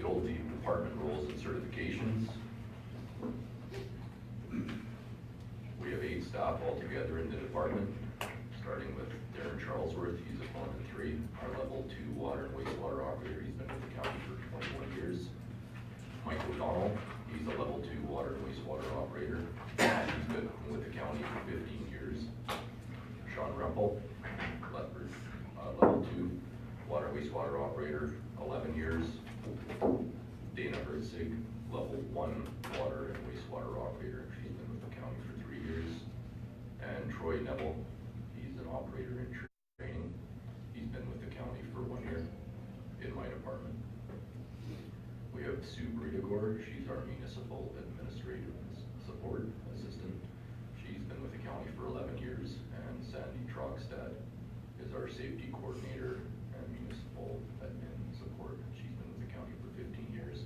fulfilled the department roles and certifications. We have 8 staff altogether in the department, starting with Darren Charlesworth. He's a 1 and 3, our level 2 water and wastewater operator. He's been with the county for 21 years. Mike O'Donnell, he's a level 2 water and wastewater operator. He's been with the county for 15 years. Sean Rempel, level 2 water and wastewater operator, 11 years. Dana Herzig, level 1 water and wastewater operator. She's been with the county for 3 years. And Troy Neville, he's an operator in training. He's been with the county for 1 year in my department. We have Sue Bredegor. She's our municipal administrative support assistant. She's been with the county for 11 years. And Sandy Trogstad is our safety coordinator and municipal admin support. She's been with the county for 15 years.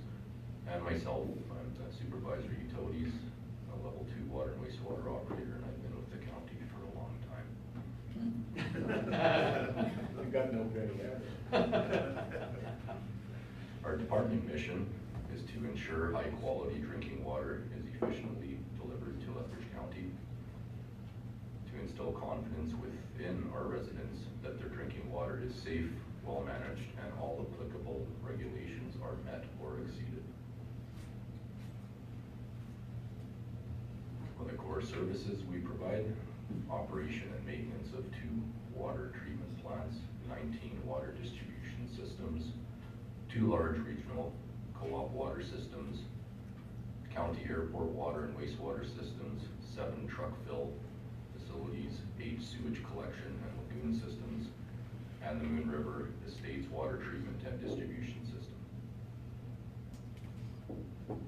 And myself, I'm the supervisor utilities, a level 2 water and wastewater operator, and I've been with the county for a long time. You got no gray hair. Our department mission is to ensure high quality drinking water is efficiently delivered to Lethbridge County, to instill confidence within our residents that their drinking water is safe, well managed, and all applicable regulations are met or exceeded. For the core services we provide: operation and maintenance of 2 water treatment plants, 19 water distribution systems, 2 large regional co-op water systems, county airport water and wastewater systems, 7 truck fill facilities, 8 sewage collection and lagoon systems, and the Moon River Estates water treatment and distribution system.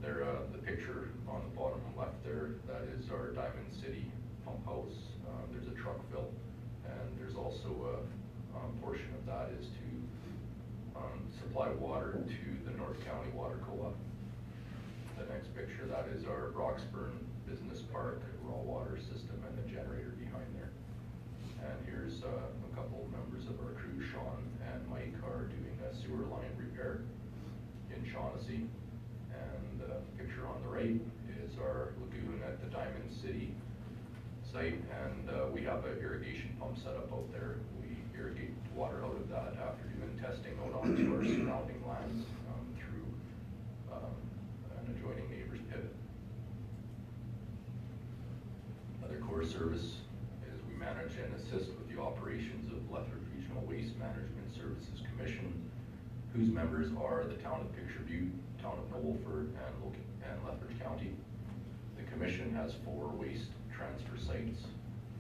There, the picture on the bottom left there, that is our Diamond City pump house. There's a truck fill, and there's also a portion of that is to supply water to the North County Water Co-op. The next picture, that is our Roxburn Business Park raw water system and the generator behind there. And here's a couple of members of our crew. Sean and Mike are doing a sewer line repair in Shaughnessy. And the picture on the right is our lagoon at the Diamond City site, and we have an irrigation pump set up out there. We irrigate water out of that after doing testing out onto our surrounding lands through an adjoining neighbor's pivot. Another core service is we manage and assist with the operations of Lethbridge Regional Waste Management Services Commission, whose members are the town of Picture Butte, town of Nobleford, and Lethbridge County. The commission has 4 waste transfer sites,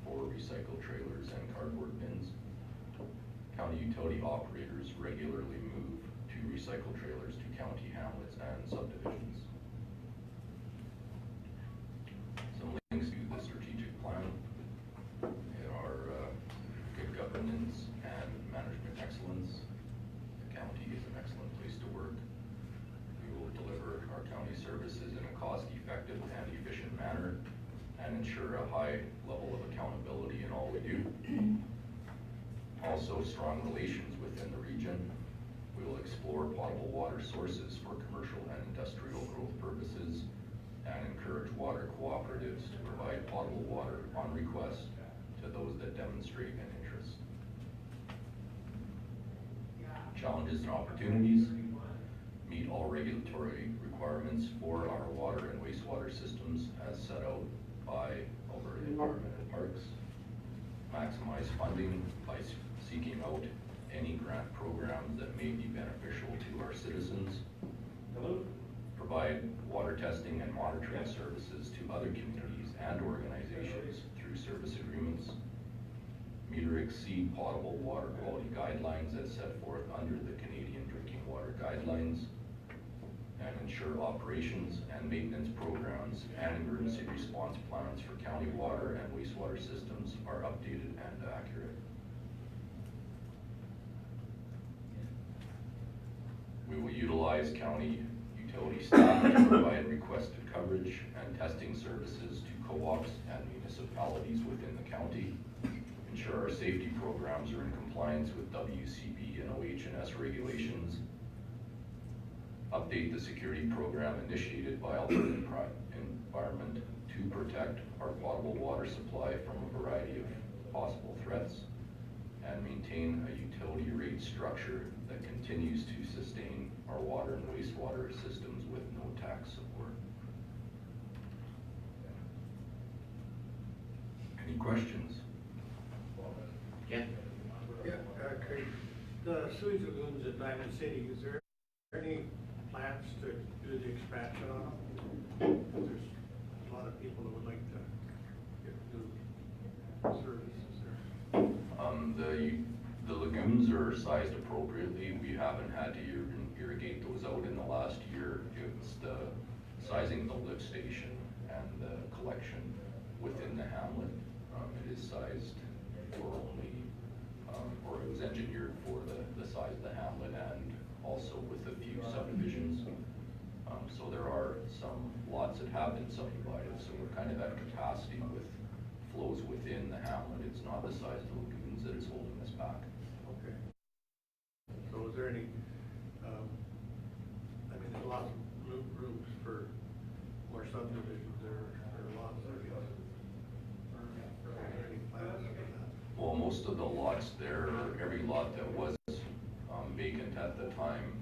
4 recycle trailers and cardboard bins. County utility operators regularly move 2 recycle trailers to county hamlets and subdivisions. Some links to the strategic plan are good governance and management excellence. The county is an excellent place to work. We will deliver our county services in a cost-effective and efficient manner and ensure a high level of accountability in all we do. Also, strong relations within the region. We will explore potable water sources for commercial and industrial growth purposes and encourage water cooperatives to provide potable water on request to those that demonstrate an interest. Challenges and opportunities: meet all regulatory requirements for our water and wastewater systems as set out by Alberta Environment and Parks. Maximize funding by seeking out any grant programs that may be beneficial to our citizens. Hello? Provide water testing and monitoring services to other communities and organizations through service agreements. Meet or exceed potable water quality guidelines as set forth under the Canadian Drinking Water Guidelines. And ensure operations and maintenance programs and emergency response plans for county water and wastewater systems are updated and accurate. We will utilize county utility staff to provide requested coverage and testing services to co-ops and municipalities within the county. Ensure our safety programs are in compliance with WCB and OH&S regulations. update the security program initiated by Alberta Environment to protect our potable water supply from a variety of possible threats, and maintain a utility rate structure that continues to sustain our water and wastewater systems with no tax support. Any questions? Yeah. Yeah, Craig, the sewage lagoons at Diamond City, is there any plans to do the expansion on them? There's a lot of people that would like to get new services there. The lagoons are sized appropriately. We haven't had to irrigate those out in the last year. It's the sizing of the lift station and the collection within the hamlet. It is sized for only, or it was engineered for the size of the hamlet and also with a few subdivisions. So there are some lots that have been subdivided, so we're kind of at capacity with flows within the hamlet. It's not the size of the lagoons that is holding us back. Okay. So is there any, I mean, there's lots of rooms for more subdivisions or lots of, are there any plans for that? Well, most of the lots there, every lot that was vacant at the time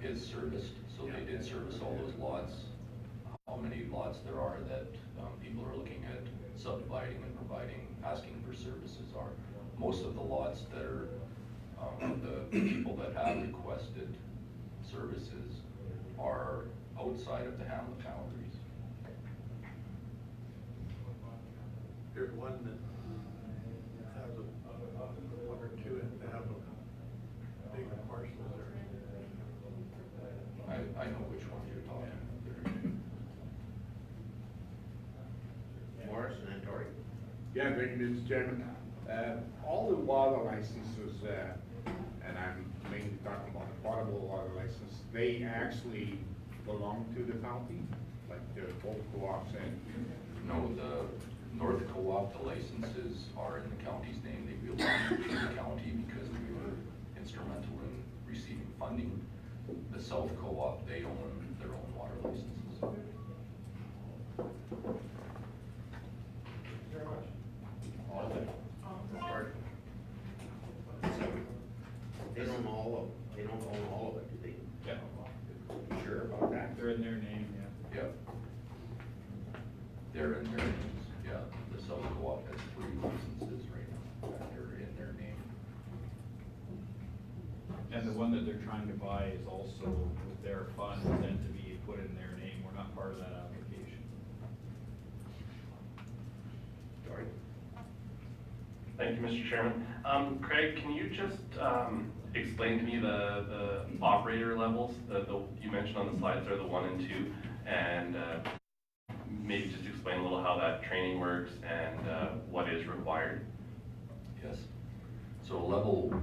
is serviced, so they did service all those lots. How many lots there are that people are looking at subdividing and providing, asking for services are, most of the lots that are, the people that have requested services are outside of the hamlet boundaries. There's one that has one or two that have a big parcel there. I know which one you're talking about. Morris and then Tori. Yeah, thank you, Mr. Chairman. All the water licenses, and I'm mainly talking about the potable water license, they actually belong to the county, like the both co-ops and. No, the North Co-op, the licenses are in the county's name. They belong to the county because we were instrumental in receiving funding. The South Co-op, they own their own water licenses. Very much. All of it. Or- So, they don't own all of it, do they? Yeah. You sure about that? They're in their name, yeah. Yep. They're in their names, yeah. The South Co-op has 3 licenses right now that are in their name. And the one that they're trying to buy is also with their funds then to be put in their name. We're not part of that application. Tori? Thank you, Mr. Chairman. Craig, can you just explain to me the operator levels that you mentioned on the slides there, the 1 and 2, and maybe just explain a little how that training works and what is required? Yes. So level,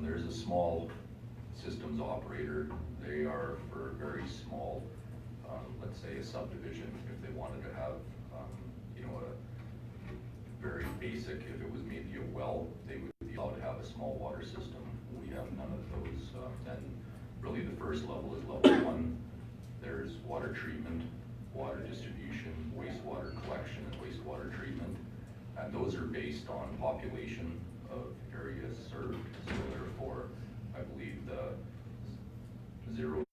there's a small systems operator. They are for very small, let's say a subdivision, if they wanted to have, you know, a very basic, if it was maybe a well, they would be allowed to have a small water system. We have none of those. Then really the first level is level 1. There's water treatment, water distribution, wastewater collection, and wastewater treatment. And those are based on population of areas served. So therefore, I believe the 0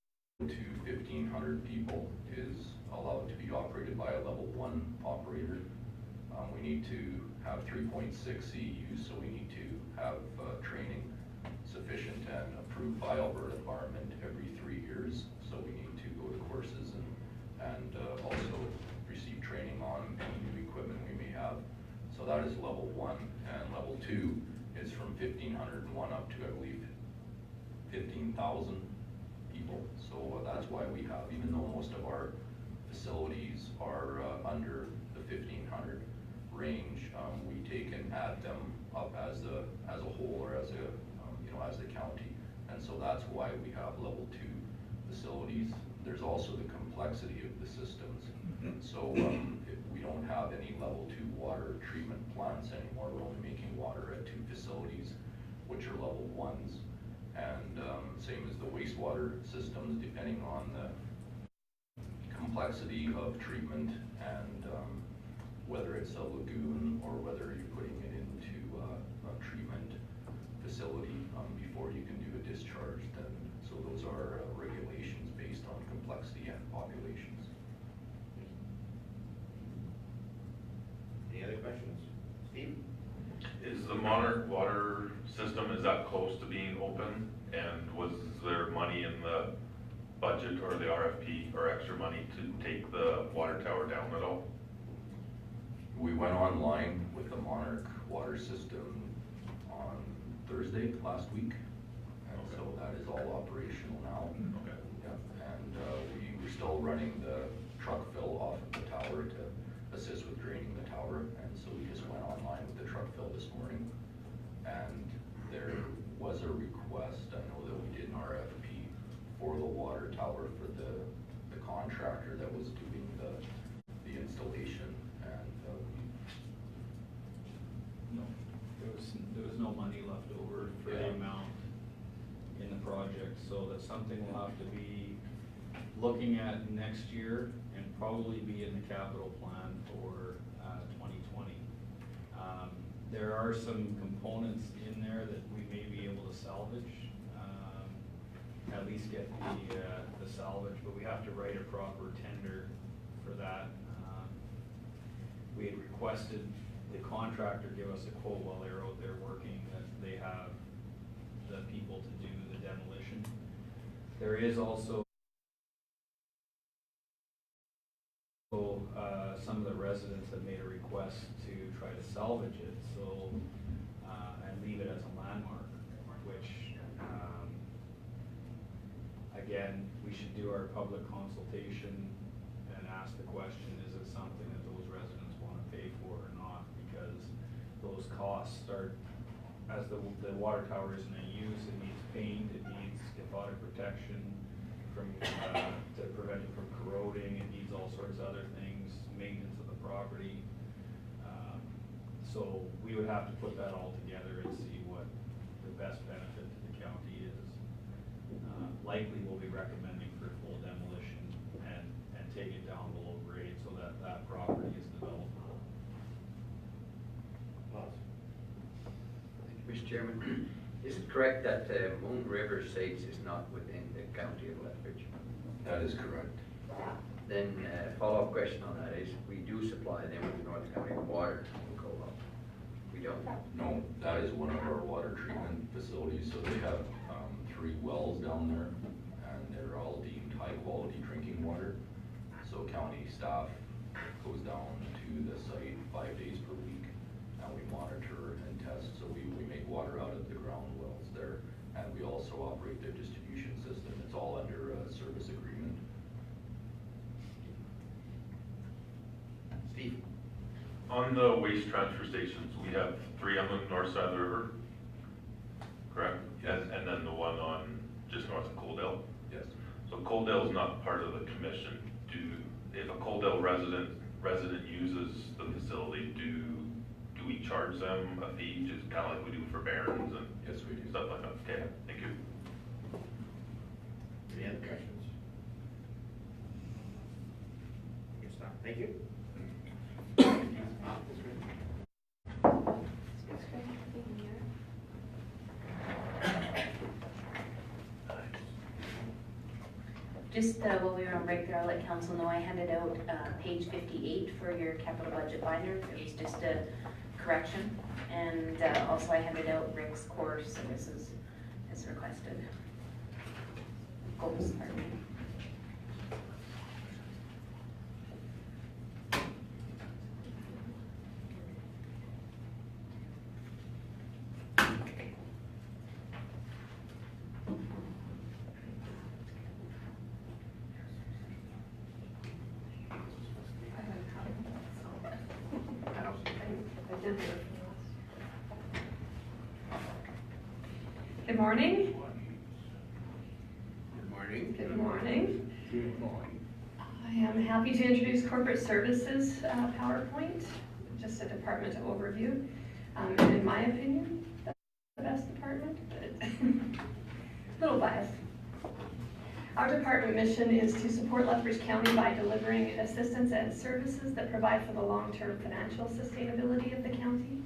to 1,500 people is allowed to be operated by a level 1 operator. We need to have 3.6 CEUs, so we need to have training sufficient and approved by Alberta Environment every 3 years. So we need to go to courses and also receive training on any new equipment we may have. So that is level 1, and level 2 is from 1,501 up to, I believe, 15,000 people. So that's why we have, even though most of our facilities are under the 1,500 range, we take and add them up as a whole, or as a you know, as the county. And so that's why we have level 2 facilities. There's also the complexity of the systems. So if we don't have any level 2 water treatment plants anymore. We're only making water at 2 facilities, which are level 1s. And same as the wastewater systems, depending on the complexity of treatment and whether it's a lagoon or whether you're putting it into a treatment facility before you can do a discharge. Then, so those are regulations based on complexity and populations. Any other questions? Steve? Is the Monarch water system, is that close to being open? And was there money in the budget or the RFP or extra money to take the water tower down at all? We went online with the Monarch water system on Thursday last week, and so that is all operational now. Okay. Yep, and we were still running the truck fill off of the tower to assist with draining the tower, and so we just went online with the truck fill this morning. And there was a request, I know that we did an RFP for the water tower for the contractor that was doing the installation, and No, there was no money left over for the Yeah. amount in the project, so that's something we'll have to be looking at next year and probably be in the capital plan for 2020. There are some components in there that we may be able to salvage, at least get the salvage, but we have to write a proper tender for that. We had requested the contractor give us a quote while they were out there working, that they have the people to do the demolition. There is also some of the residents have made a request to try to salvage it, so, and leave it as a landmark, which, again, we should do our public consultation and ask the question, is it something that those residents want to pay for or not? Because those costs start, as the water tower isn't in use, it needs paint, it needs cathodic protection from, to prevent it from corroding, it needs all sorts of other things, maintenance of the property. So we would have to put that all together and see what the best benefit to the county is. Likely we'll be recommending for full demolition and take it down below grade so that that property is developable. Lots. Mr. Chairman, is it correct that Moon River Sites is not within the county of Lethbridge? that is correct. Then follow-up question on that is, we do supply them with North County water in Co-op. We don't. No, that is one of our water treatment facilities, so they have 3 wells down there, and they're all deemed high-quality drinking water. So county staff goes down to the site 5 days per week, and we monitor and test, so we make water out of the ground wells there, and we also operate their distribution system. It's all under a service agreement. Steve? On the waste transfer stations, we have 3 on the north side of the river, correct? Yes. And then the one on just north of Coaldale. Yes. So Coaldale is not part of the commission. If a Coaldale resident uses the facility, do we charge them a fee, just kind of like we do for Barron's and Yes, we do. stuff like that? Okay, thank you. Any other questions? Good stuff. Thank you. Just while we were on break there, I'll let council know I handed out page 58 for your capital budget binder. It was just a correction. And also I handed out Rick's core services as requested. Goals, pardon me. Good morning. Good morning. Good morning. Good morning. I am happy to introduce Corporate Services PowerPoint, just a department overview. And in my opinion, that's the best department, but Little biased. Our department mission is to support Lethbridge County by delivering assistance and services that provide for the long-term financial sustainability of the county.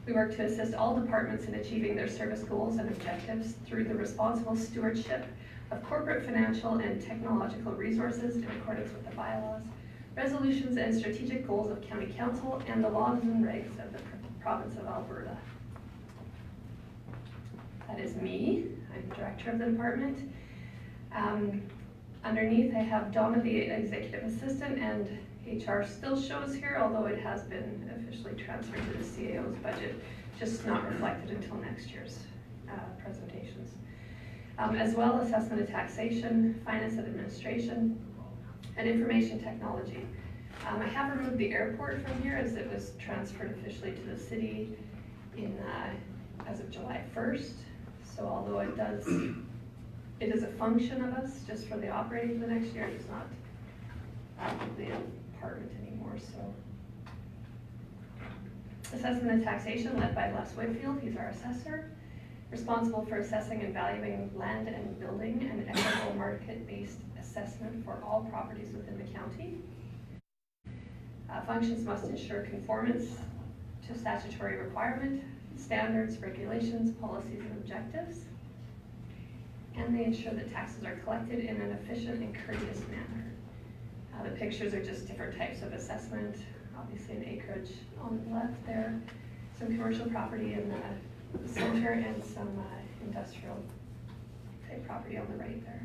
We work to assist all departments in achieving their service goals and objectives through the responsible stewardship of corporate, financial, and technological resources in accordance with the bylaws, resolutions, and strategic goals of County Council and the laws and regs of the province of Alberta. That is me. I'm the director of the department. Underneath I have Donna, the executive assistant, and HR still shows here, although it has been officially transferred to the CAO's budget, just not reflected until next year's presentations. As well, assessment and taxation, finance and administration, and information technology. I have removed the airport from here as it was transferred officially to the city in as of July 1st. So although it is a function of us just for the operating for the next year, it's not the department anymore. So assessment and taxation led by Les Whitfield, he's our assessor, responsible for assessing and valuing land and building and equitable market-based assessment for all properties within the county. Functions must ensure conformance to statutory requirement, standards, regulations, policies, and objectives. And they ensure that taxes are collected in an efficient and courteous manner. The pictures are just different types of assessment. Obviously an acreage on the left there, some commercial property in the center, and some industrial type property on the right there.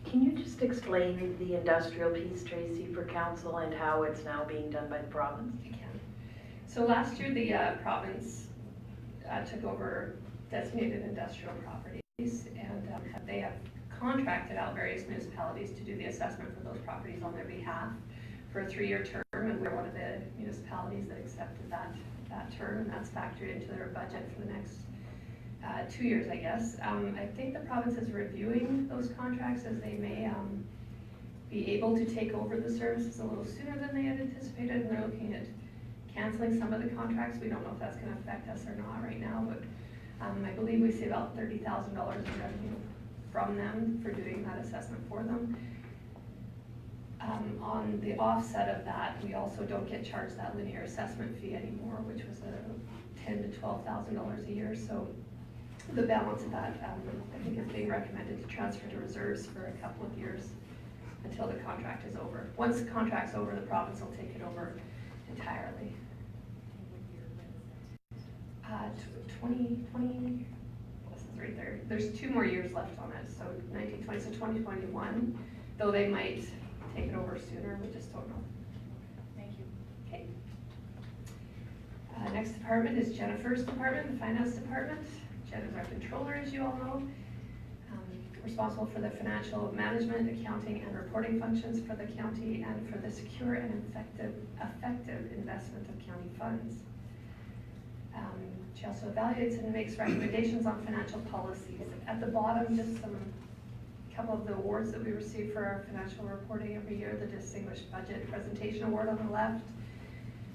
Can you just explain the industrial piece, Tracy, for council and how it's now being done by the province? I can. So last year the province took over designated industrial properties, and they have contracted out various municipalities to do the assessment for those properties on their behalf for a 3-year term, and we're one of the municipalities that accepted that term, and that's factored into their budget for the next 2 years, I guess. I think the province is reviewing those contracts as they may be able to take over the services a little sooner than they had anticipated, and they're looking at canceling some of the contracts. We don't know if that's going to affect us or not right now, but I believe we see about $30,000 in revenue from them for doing that assessment for them. On the offset of that, we also don't get charged that linear assessment fee anymore, which was $10,000 to $12,000 a year. So the balance of that, I think, is being recommended to transfer to reserves for a couple of years until the contract is over. Once the contract's over, the province will take it over entirely. 2020, this is right there. There's 2 more years left on it, so 1920, so 2021, though they might take it over sooner, we just don't know. Thank you. Okay. Next department is Jennifer's department, the finance department. Jen is our controller, as you all know. Responsible for the financial management, accounting, and reporting functions for the county and for the secure and effective investment of county funds. She also evaluates and makes recommendations on financial policies. At the bottom, just a couple of the awards that we receive for our financial reporting every year. The Distinguished Budget Presentation Award on the left,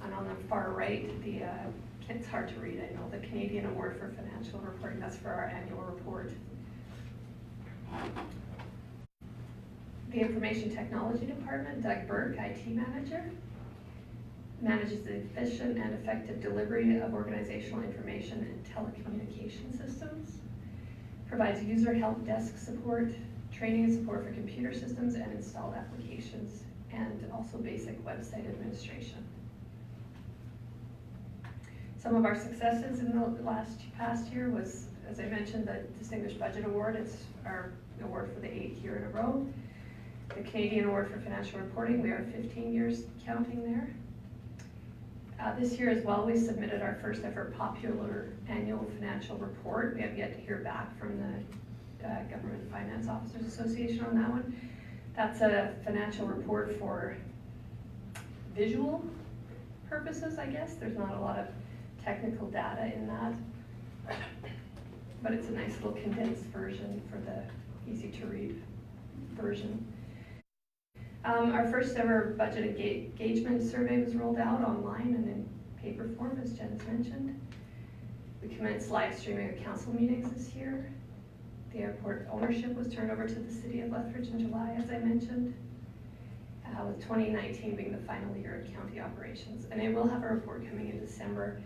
and on the far right, it's hard to read, I know, the Canadian Award for Financial Reporting. That's for our annual report. The Information Technology Department, Doug Burke, IT Manager, manages the efficient and effective delivery of organizational information and telecommunication systems, provides user help desk support, training and support for computer systems and installed applications, and also basic website administration. Some of our successes in the past year was, as I mentioned, the Distinguished Budget Award. It's our award for the 8th year in a row. The Canadian Award for Financial Reporting, we are 15 years counting there. This year as well, we submitted our first ever popular annual financial report. We have yet to hear back from the Government Finance Officers Association on that one. That's a financial report for visual purposes, I guess. There's not a lot of technical data in that, but it's a nice little condensed version for the easy to read version. Our first ever budget engagement survey was rolled out online and in paper form, as Jen has mentioned. We commenced live streaming of council meetings this year, The airport ownership was turned over to the city of Lethbridge in July, as I mentioned, with 2019 being the final year of county operations. And I will have a report coming in December,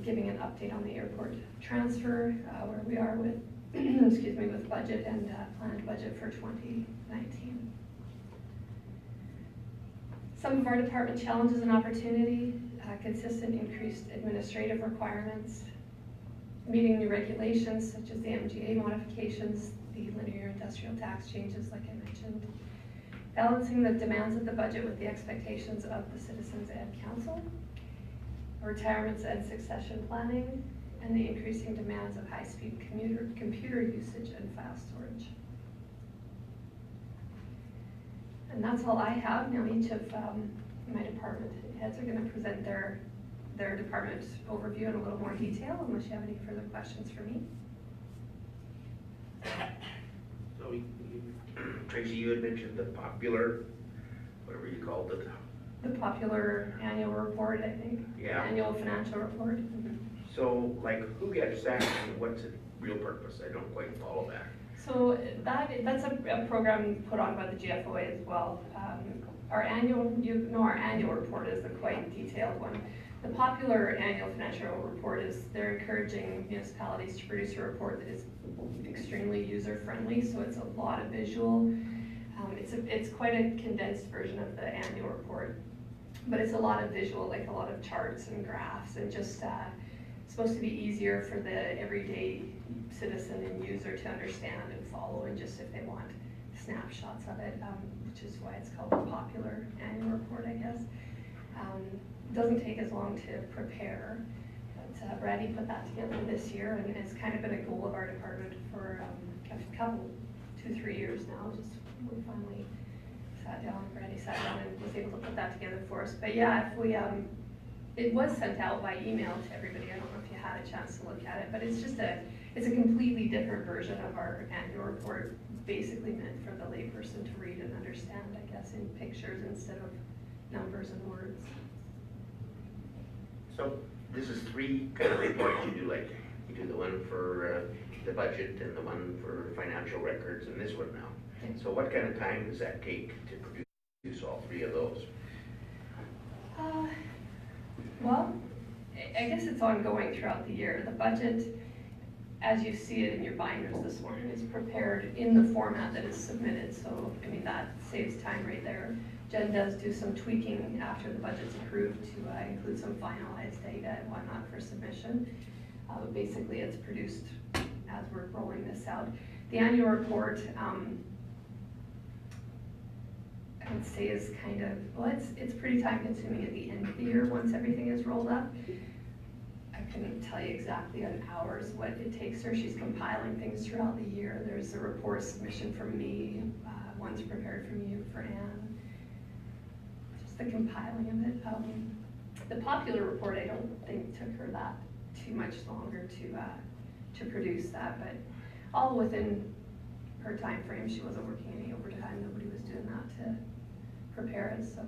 giving an update on the airport transfer, where we are with, excuse me, with budget and planned budget for 2019. Some of our department challenges and opportunity, consistent increased administrative requirements, meeting new regulations such as the MGA modifications, the linear industrial tax changes like I mentioned, balancing the demands of the budget with the expectations of the citizens and council, retirements and succession planning, and the increasing demands of high-speed computer usage and file storage. And that's all I have. Now each of my department heads are going to present their department overview in a little more detail, unless you have any further questions for me. So, Tracy, you had mentioned the popular, whatever you called it. The popular annual report, I think. Yeah. Annual financial report. Mm-hmm. So, like, who gets that and what's its real purpose? I don't quite follow that. So that's a program put on by the GFOA as well. Our annual report is the quite detailed one. The popular annual financial report is they're encouraging municipalities to produce a report that is extremely user-friendly, so it's a lot of visual. It's quite a condensed version of the annual report, but it's a lot of visual, like a lot of charts and graphs, and just supposed to be easier for the everyday citizen and user to understand and follow, and just if they want snapshots of it, which is why it's called the popular annual report, I guess. It doesn't take as long to prepare, but Brady put that together this year, and it's kind of been a goal of our department for a couple, 2-3 years now. Just we finally Brady sat down and was able to put that together for us. But yeah, if we it was sent out by email to everybody. I don't know if you had a chance to look at it, but it's a completely different version of our annual report, basically meant for the layperson to read and understand, I guess, in pictures instead of numbers and words. So, this is 3 kind of reports you do, like, you do the one for the budget and the one for financial records and this one now. Okay. So what kind of time does that take to produce all 3 of those? Well, I guess it's ongoing throughout the year. The budget, as you see it in your binders this morning, is prepared in the format that is submitted. So, I mean, that saves time right there. Jen does do some tweaking after the budget's approved to include some finalized data and whatnot for submission. But basically, it's produced as we're rolling this out. The annual report, I would say, is kind of, well, it's pretty time consuming at the end of the year once everything is rolled up. I couldn't tell you exactly on hours what it takes her. She's compiling things throughout the year. There's a report submission from me, one's prepared from you for Anne. Just the compiling of it. The popular report, I don't think took her that too much longer to produce that, but all within her time frame. She wasn't working any overtime. Nobody was doing that to prepare it, so.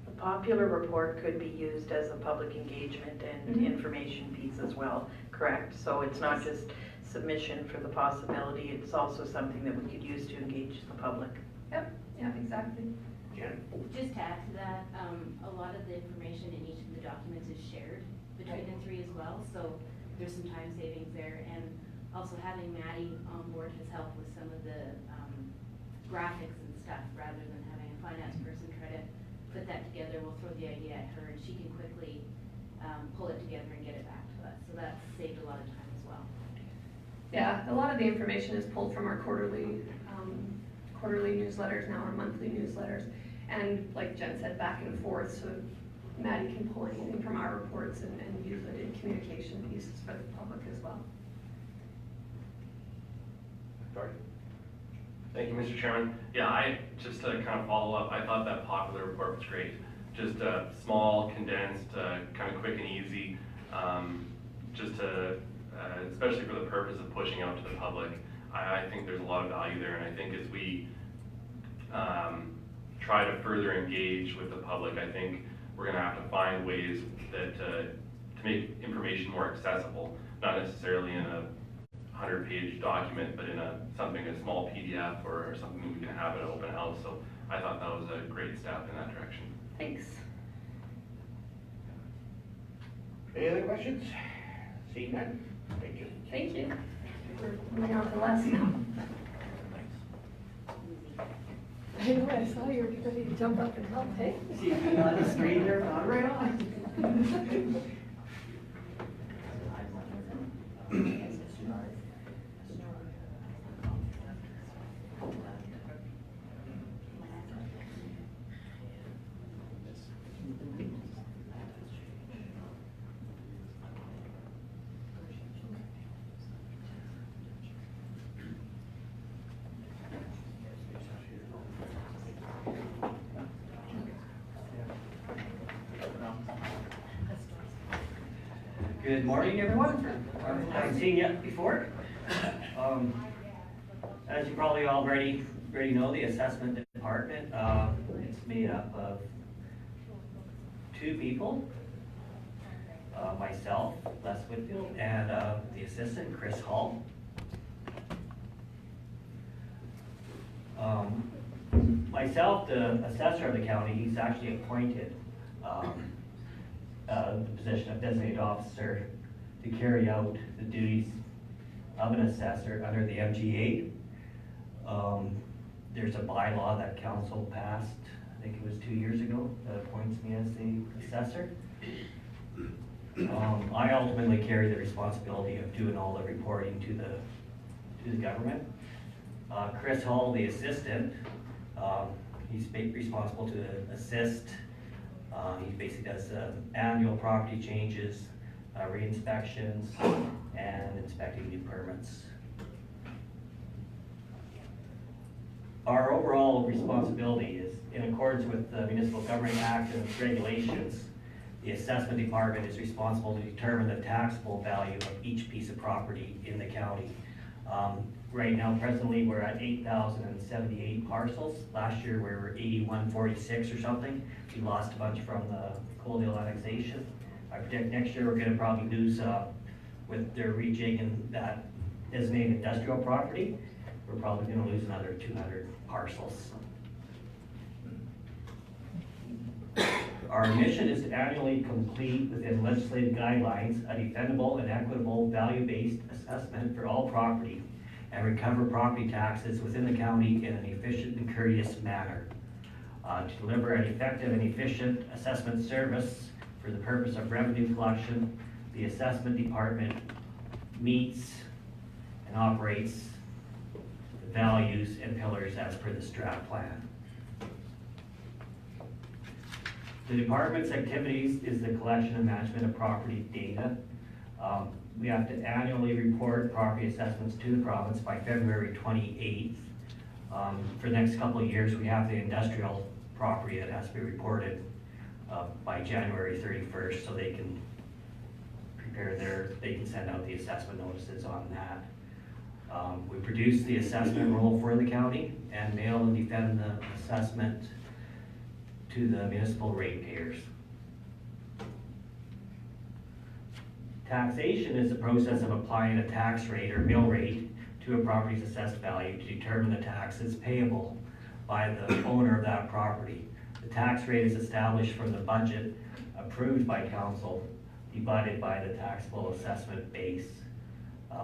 The popular report could be used as a public engagement and information piece as well, correct? So it's not just submission for the possibility, it's also something that we could use to engage the public. Yep, yeah, exactly. Jen? Just to add to that, a lot of the information in each of the documents is shared between the 3 as well, so there's some time savings there, and also having Maddie on board has helped with some of the graphics and stuff, rather than having a finance person try to put that together. We'll throw the idea at her and she can quickly pull it together and get it back to us, so that's saved a lot of time as well. Yeah, a lot of the information is pulled from our quarterly newsletters now, our monthly newsletters, and like Jen said, back and forth, so Maddie can pull anything from our reports and use it in communication pieces for the public as well. Thank you, Mr. Chairman. Yeah, just to kind of follow up, I thought that popular report was great. Just small, condensed, kind of quick and easy, just to, especially for the purpose of pushing out to the public. I think there's a lot of value there, and I think as we try to further engage with the public, I think we're going to have to find ways that to make information more accessible, not necessarily in a 100-page document, but in a small PDF or something we can have at an open house. So I thought that was a great step in that direction. Thanks. Any other questions? Seeing none? Thank you. Thank you. We're moving on to Les now. I know, I saw you were ready to jump up and help, hey? See if you on the screen there, on right on. Good morning, everyone. I haven't seen you before. As you probably already know, the assessment department, it's made up of 2 people. Myself, Les Whitfield, and the assistant, Chris Hall. Myself, the assessor of the county, he's actually appointed the position of designated officer to carry out the duties of an assessor under the MGA. There's a bylaw that council passed, I think it was 2 years ago, that appoints me as the assessor. I ultimately carry the responsibility of doing all the reporting to the government. Chris Hall, the assistant, he's responsible to assist. He basically does annual property changes, re-inspections, and inspecting new permits. Our overall responsibility is in accordance with the Municipal Government Act and its regulations. The assessment department is responsible to determine the taxable value of each piece of property in the county. Right now, presently, we're at 8,078 parcels. Last year, we were 8,146 or something. We lost a bunch from the Coaldale annexation. I predict next year we're gonna probably lose, with their rejigging that designated industrial property, we're probably gonna lose another 200 parcels. Our mission is to annually complete within legislative guidelines a defendable and equitable value-based assessment for all property and recover property taxes within the county in an efficient and courteous manner. To deliver an effective and efficient assessment service for the purpose of revenue collection, the assessment department meets and operates the values and pillars as per the strat plan. The department's activities is the collection and management of property data. We have to annually report property assessments to the province by February 28th. For the next couple of years, we have the industrial property that has to be reported by January 31st, so they can they can send out the assessment notices on that. We produce the assessment roll for the county and mail and defend the assessment to the municipal ratepayers. Taxation is the process of applying a tax rate or mill rate to a property's assessed value to determine the taxes payable by the owner of that property. The tax rate is established from the budget approved by council, divided by the taxable assessment base.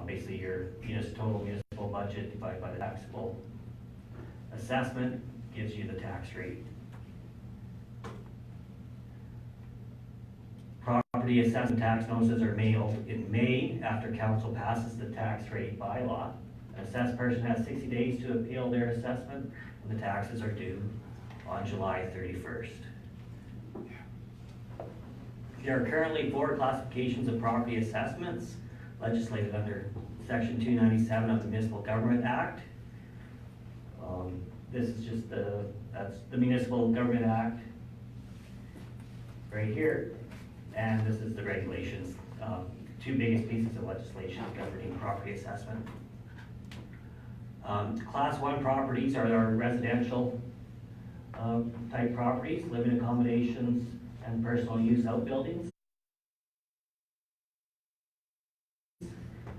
Basically your total municipal budget divided by the taxable assessment gives you the tax rate. Property assessment tax notices are mailed in May after council passes the tax rate bylaw. An assessed person has 60 days to appeal their assessment, and the taxes are due on July 31st. There are currently 4 classifications of property assessments legislated under Section 297 of the Municipal Government Act. This is just that's the Municipal Government Act right here. And this is the regulations, 2 biggest pieces of legislation governing property assessment. Class 1 properties are our residential type properties, living accommodations, and personal use outbuildings.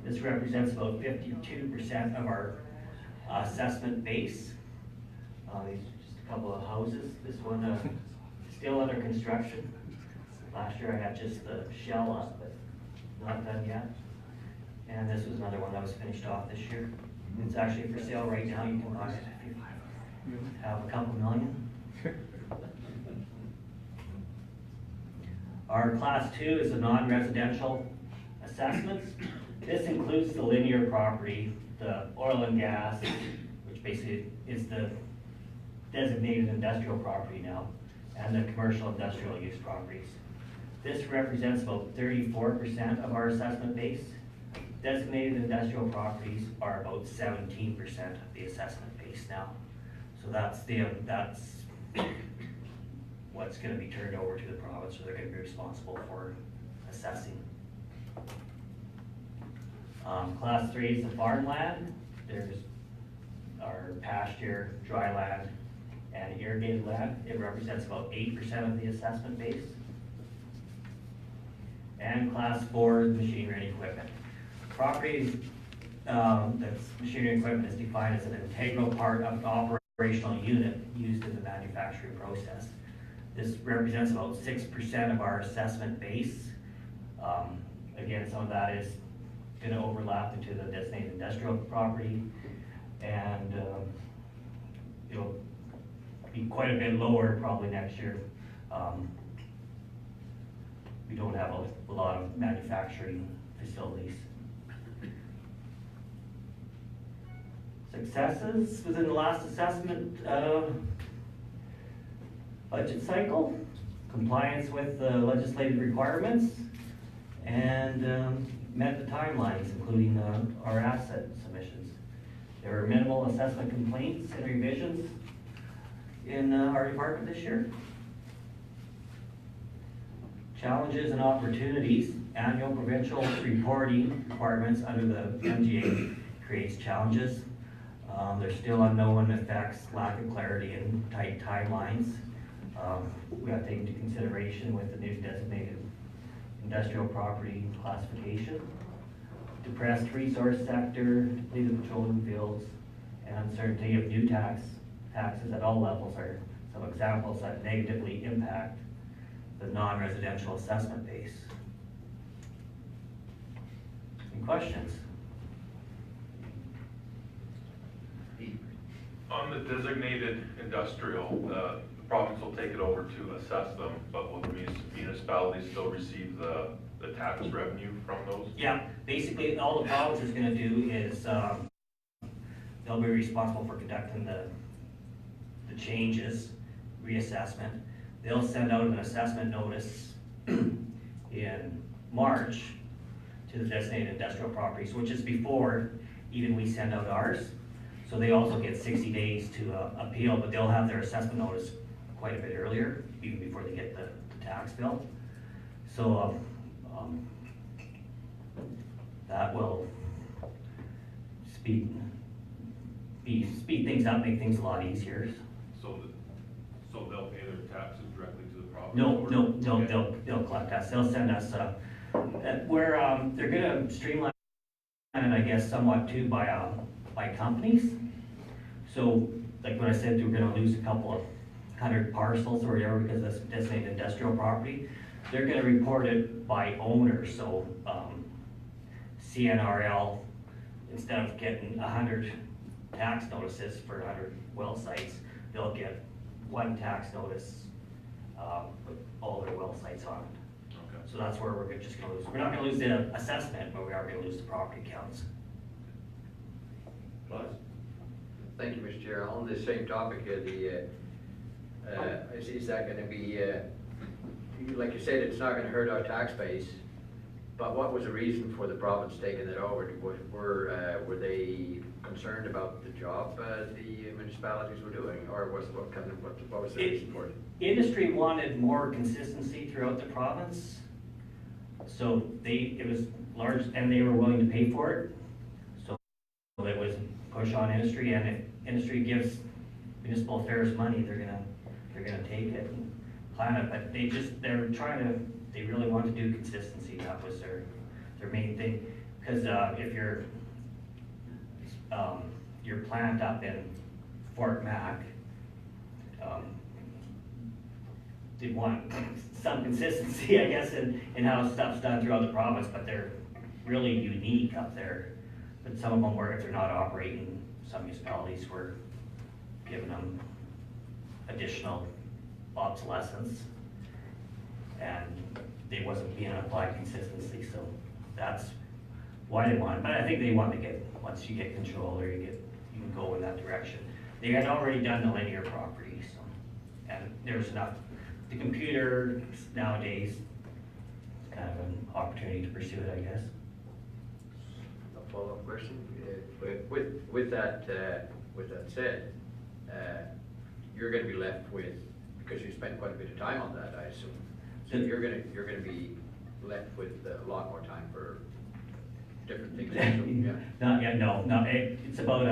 This This represents about 52% of our assessment base. These are just a couple of houses. This one still under construction. Last year I had just the shell up, but not done yet. And this was another one that was finished off this year. It's actually for sale right now. You can buy it if you have a couple million. Our class 2 is a non-residential assessments. This includes the linear property, the oil and gas, which basically is the designated industrial property now, and the commercial industrial use properties. This represents about 34% of our assessment base. Designated industrial properties are about 17% of the assessment base now. So that's what's going to be turned over to the province, or they're going to be responsible for assessing. Class 3 is the farmland. There's our pasture, dry land, and irrigated land. It represents about 8% of the assessment base. And class 4 is machinery and equipment. Properties that's machinery and equipment is defined as an integral part of an operational unit used in the manufacturing process. This represents about 6% of our assessment base. Again, some of that is going to overlap into the designated industrial property, and it'll be quite a bit lower probably next year. We don't have a lot of manufacturing facilities. Successes within the last assessment budget cycle: compliance with the legislative requirements, and met the timelines, including our asset submissions. There were minimal assessment complaints and revisions in our department this year. Challenges and opportunities: annual provincial reporting requirements under the MGA creates challenges. There's still unknown effects, lack of clarity, and tight timelines. We have to take into consideration with the new designated industrial property classification. Depressed resource sector, depleted petroleum fields, and uncertainty of new taxes at all levels are some examples that negatively impact the non-residential assessment base. Any questions? On the designated industrial, the province will take it over to assess them, but will the municipalities still receive the tax revenue from those? Yeah, basically all the province is gonna do is, they'll be responsible for conducting the changes, reassessment. They'll send out an assessment notice in March to the designated industrial properties, which is before even we send out ours. So they also get 60 days to appeal, but they'll have their assessment notice quite a bit earlier, even before they get the tax bill. So that will speed things up, make things a lot easier. So they'll pay their taxes directly to the province? No, they'll collect us. They'll send us, they're gonna streamline it, I guess, somewhat too by companies. So, like when I said, we're gonna lose a couple of 100 parcels or whatever because that's designated industrial property. They're gonna report it by owner, so CNRL, instead of getting 100 tax notices for 100 well sites, they'll get one tax notice with all their well sites on it. Okay. So that's where we're just gonna lose. We're not gonna lose the assessment, but we are gonna lose the property counts. Thank you, Mr. Chair. On the same topic, is that going to be, like you said, it's not going to hurt our tax base, but what was the reason for the province taking it over? Were they concerned about the job the municipalities were doing, or what was the reason for it? Industry wanted more consistency throughout the province, so it was large, and they were willing to pay for it. So it was push on industry, and if industry gives municipal affairs money, they're gonna take it and plan it. But they really want to do consistency. That was their main thing. Because if your plant up in Fort Mac, they want some consistency, I guess, in how stuff's done throughout the province, but they're really unique up there. But some of them were, if they're not operating, some municipalities were giving them additional obsolescence, and they wasn't being applied consistently, so that's why they want it. But I think they want to get, once you get control, or you can go in that direction. They had already done the linear property, so, and there's enough. The computer nowadays, it's kind of an opportunity to pursue it, I guess. A follow-up question? With that said, you're gonna be left with, because you spent quite a bit of time on that, I assume. So you're gonna be left with a lot more time for different things. Yeah. Not yet, no, it's about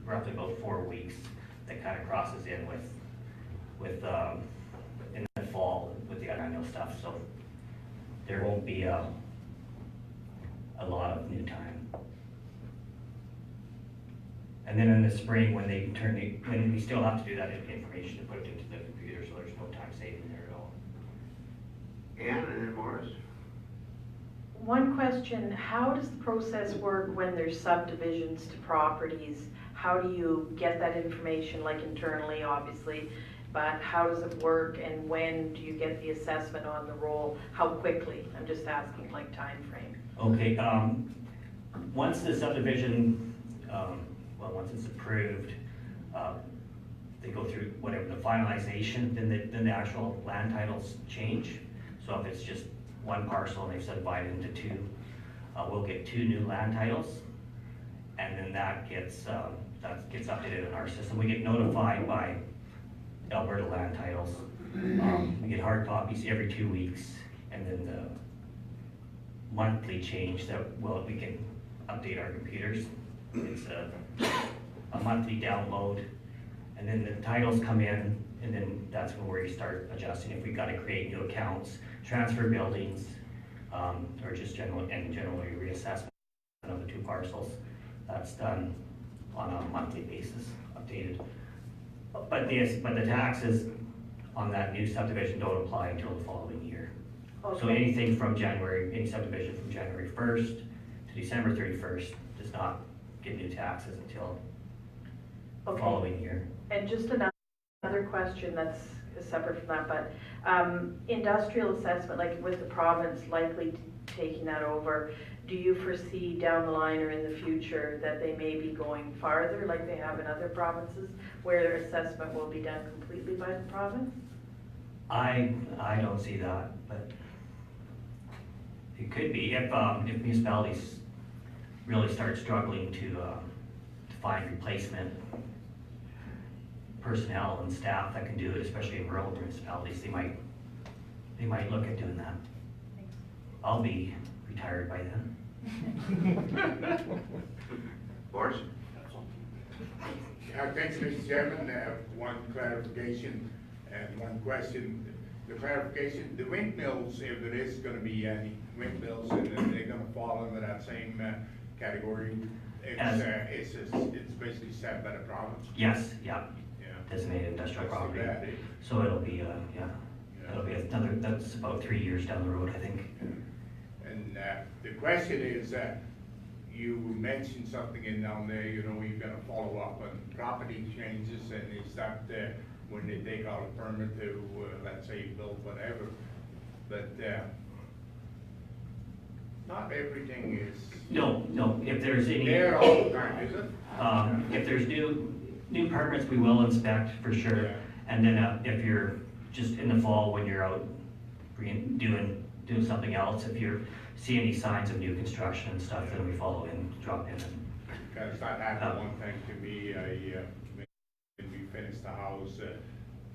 roughly about 4 weeks that kind of crosses in with in the fall with the annual stuff, so there won't be a lot of new time. And then in the spring, when we still have to do that information to put it into the computer, so there's no time saving there at all. Ann and then Morris. One question, how does the process work when there's subdivisions to properties? How do you get that information, like internally, obviously, but how does it work, and when do you get the assessment on the roll? How quickly? I'm just asking, like, time frame. Okay, once the subdivision, once it's approved, they go through whatever the finalization, then the actual land titles change. So if it's just one parcel and they've subdivided into two, we'll get 2 new land titles, and then that gets updated in our system. We get notified by Alberta Land Titles. We get hard copies every 2 weeks, and then the monthly change that, we can update our computers. It's a monthly download, and then the titles come in, and then that's when we start adjusting. If we've got to create new accounts, transfer buildings, or just generally reassessment of the 2 parcels, that's done on a monthly basis, updated. But the taxes on that new subdivision don't apply until the following year. Okay. So anything from any subdivision from January 1st to December 31st does not get new taxes until the Okay. following year. And just another question that's separate from that, but industrial assessment, like with the province likely taking that over, do you foresee down the line or in the future that they may be going farther, like they have in other provinces, where their assessment will be done completely by the province? I don't see that, but it could be if municipalities really start struggling to find replacement personnel and staff that can do it, especially in rural municipalities. They might look at doing that. I'll be retired by then. Morris? Thanks, Mr. Chairman. One clarification and one question. The clarification, the windmills, if there is gonna be any windmills, and then they're gonna fall under that same category, it's basically set by the province? Yes, yeah, Yeah. designated industrial That's too property. bad, eh? So it'll be, that'll be that's about 3 years down the road, I think. And the question is, you mentioned something in down there, you're gonna follow up on property changes, and is that when they take out a permit to, let's say, build whatever, but not everything is No, if there's any, there all the time, is it? if there's new permits, we will inspect for sure. Yeah. And then if you're just in the fall, when you're out doing something else, if you see any signs of new construction and stuff, then we follow in, drop in. Because that happened one thing to me, when we finished the house,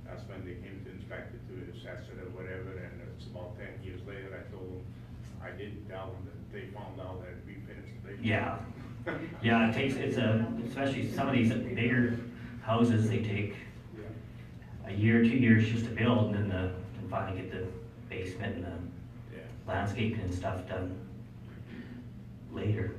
that's when they came to inspect it, to assess it or whatever, and it's about 10 years later, I told them, I didn't tell them that they found out that we finished the basement. Yeah, it takes, especially some of these bigger houses, they take a year, 2 years just to build, and then finally get the basement and the landscaping and stuff done. later.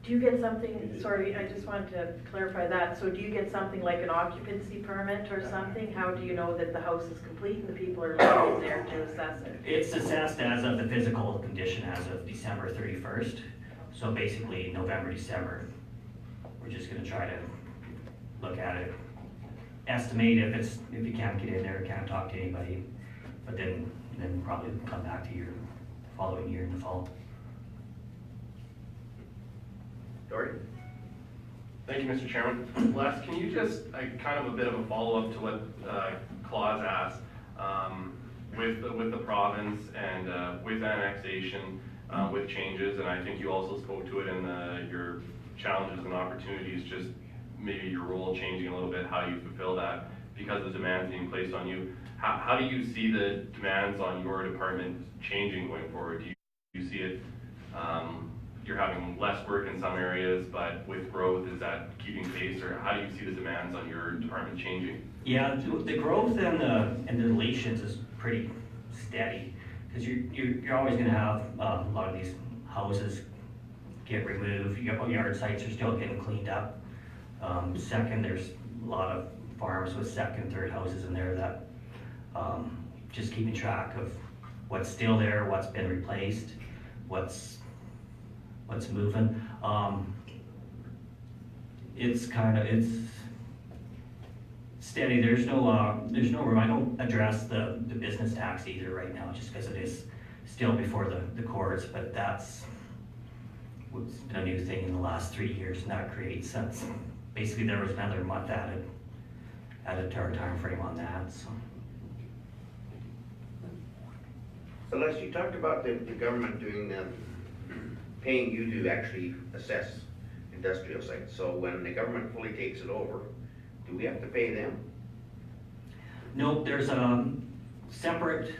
Do you get something, sorry, I just wanted to clarify that, so do you get something like an occupancy permit or something? How do you know that the house is complete and the people are living there to assess it? It's assessed as of the physical condition as of December 31st. So basically November, December. We're just gonna try to look at it, estimate if you can't get in there, can't talk to anybody, but then probably come back to your following year in the fall. Dory? Thank you, Mr. Chairman. Les, can you just, kind of a bit of a follow-up to what Claus asked, with the province and with annexation, with changes, and I think you also spoke to it in your challenges and opportunities, just maybe your role changing a little bit, how you fulfill that because of the demands being placed on you. How do you see the demands on your department changing going forward? Do you see it, you're having less work in some areas, but with growth, is that keeping pace, or how do you see the demands on your department changing? Yeah, the growth and the relations is pretty steady, because you're always gonna have a lot of these houses get removed, yard sites are still getting cleaned up. Second, there's a lot of farms with second, third houses in there that just keeping track of what's still there, what's been replaced, what's moving. It's steady. There's no room. I don't address the business tax either right now, just because it is still before the courts, but that's what's been a new thing in the last 3 years, and that creates sense. Basically, there was another month added to our time frame on that, so. So Les, you talked about the government doing paying you to actually assess industrial sites. So when the government fully takes it over, do we have to pay them? Nope, there's a separate,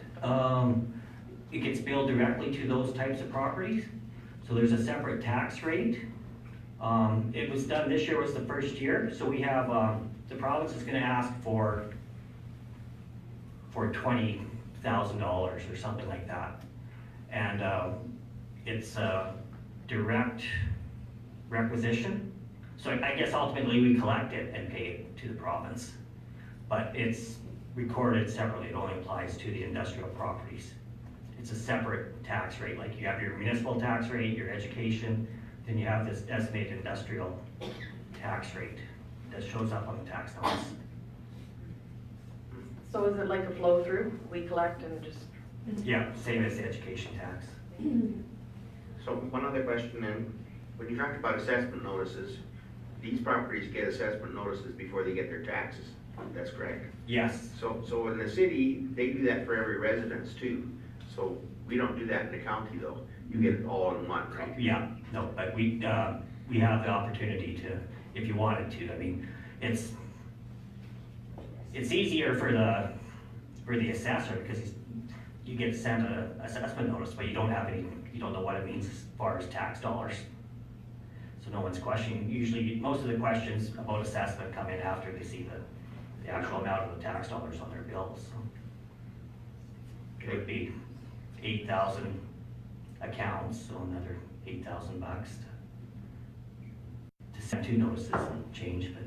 it gets billed directly to those types of properties. So there's a separate tax rate. It was done, this year was the first year, so we have, the province is gonna ask for $20,000 or something like that. And it's a direct requisition. So I guess ultimately we collect it and pay it to the province. But it's recorded separately, it only applies to the industrial properties. It's a separate tax rate, like you have your municipal tax rate, your education, then you have this designated industrial tax rate that shows up on the tax notice. So is it like a flow through? We collect and just. Yeah, same as the education tax. So one other question then, when you talked about assessment notices, these properties get assessment notices before they get their taxes, that's correct? Yes. So in the city, they do that for every residence too. So we don't do that in the county though. You get it all in one, right? Yeah, no, but we have the opportunity to, if you wanted to. I mean, it's easier for the assessor because you get sent an assessment notice, but you don't know what it means as far as tax dollars. So no one's questioning. Usually, most of the questions about assessment come in after they see the actual amount of the tax dollars on their bills. So it would be 8,000 accounts, so another $8,000 to send 2 notices and change, but.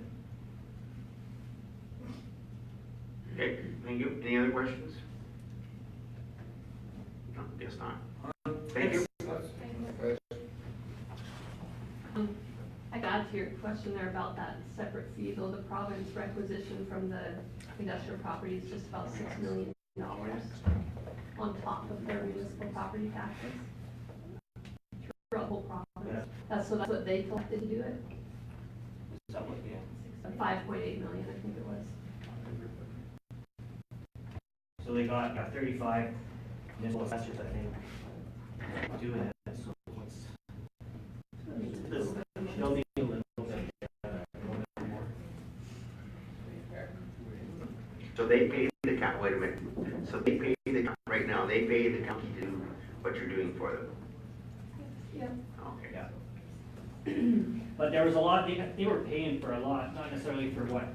Okay, thank you. Any other questions? No, guess not. Thank you. I got to your question there about that separate fee, though the province requisition from the industrial property is just about $6 million on top of their municipal property taxes. Throughout the whole province. That's what they collected to do it. 5.8 million, I think it was. So they got 35 municipal assessors, I think, doing it. So they'll need a little bit more. So they pay the county, wait a minute. So they pay the county right now, they pay the county to do what you're doing for them? Yep. Okay. Yeah. But there was a lot, they were paying for a lot, not necessarily for what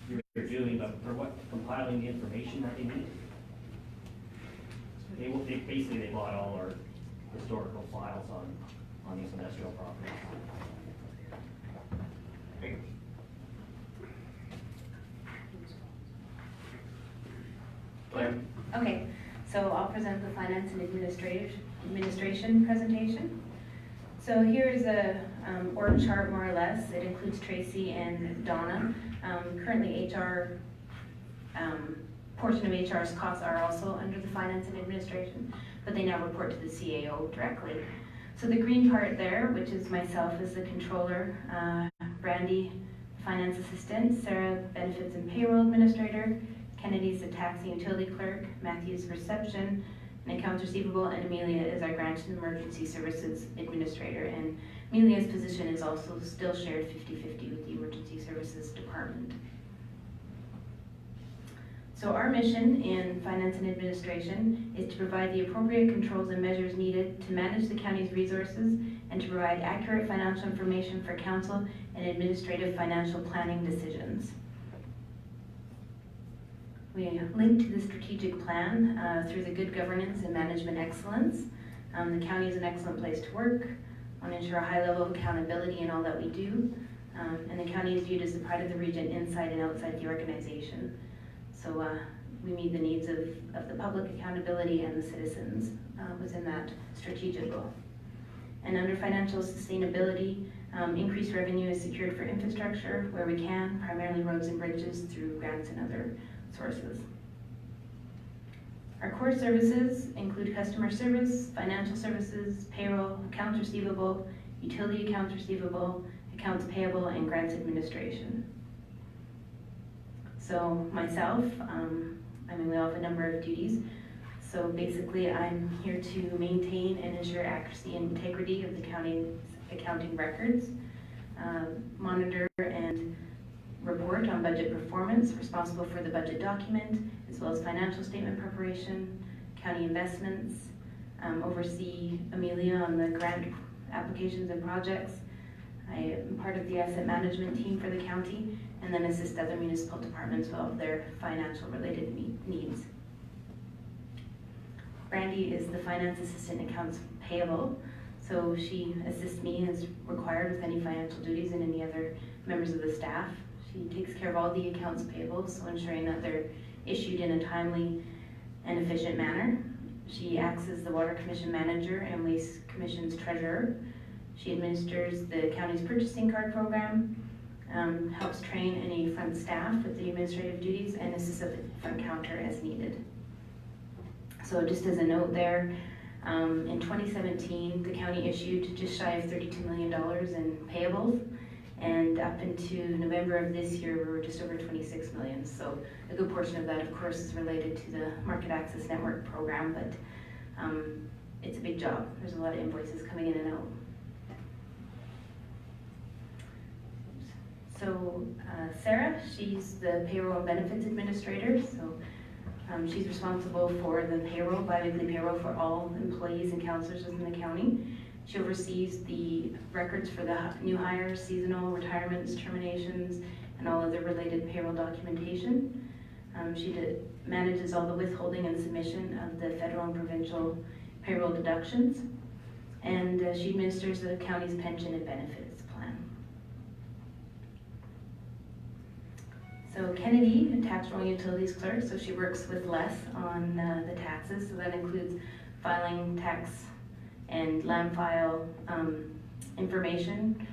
you're doing, but for what compiling the information that they need. They basically bought all our historical files on on these industrial properties. Claire? Okay, so I'll present the finance and administration presentation. So here's a org chart more or less. It includes Tracy and Donna. Currently HR, portion of HR's costs are also under the finance and administration, but they now report to the CAO directly. So the green part there, which is myself as the controller, Brandy, finance assistant, Sarah, benefits and payroll administrator, Kennedy's the tax and utility clerk, Matthew's reception and accounts receivable, and Amelia is our grant and emergency services administrator. And Amelia's position is also still shared 50-50 with the emergency services department. So our mission in finance and administration is to provide the appropriate controls and measures needed to manage the county's resources and to provide accurate financial information for council and administrative financial planning decisions. We link to the strategic plan through the good governance and management excellence. The county is an excellent place to work. I want to ensure a high level of accountability in all that we do. And the county is viewed as the pride of the region inside and outside the organization. So we meet the needs of the public accountability and the citizens within that strategic goal. And under financial sustainability, increased revenue is secured for infrastructure where we can, primarily roads and bridges through grants and other sources. Our core services include customer service, financial services, payroll, accounts receivable, utility accounts receivable, accounts payable, and grants administration. So myself, we all have a number of duties. So basically I'm here to maintain and ensure accuracy and integrity of the county's accounting records, monitor and report on budget performance, responsible for the budget document, as well as financial statement preparation, county investments, oversee Amelia on the grant applications and projects. I am part of the asset management team for the county, and then assist other municipal departments with all of their financial related needs. Brandy is the finance assistant accounts payable, so she assists me as required with any financial duties and any other members of the staff. She takes care of all the accounts payable, so ensuring that they're issued in a timely and efficient manner. She acts as the Water Commission manager and Waste Commission's treasurer. She administers the county's purchasing card program, helps train any front staff with the administrative duties, and assists at the front counter as needed. So just as a note there, in 2017, the county issued just shy of $32 million in payables, and up into November of this year, we were just over 26 million. So a good portion of that, of course, is related to the Market Access Network program, but it's a big job. There's a lot of invoices coming in and out. So Sarah, she's the payroll and benefits administrator. So she's responsible for the payroll, bi-weekly payroll for all employees and counselors within the county. She oversees the records for the new hires, seasonal retirements, terminations, and all other related payroll documentation. She manages all the withholding and submission of the federal and provincial payroll deductions. And she administers the county's pension and benefits plan. So Kennedy, a tax roll utilities clerk, so she works with Les on the taxes. So that includes filing tax and land file information.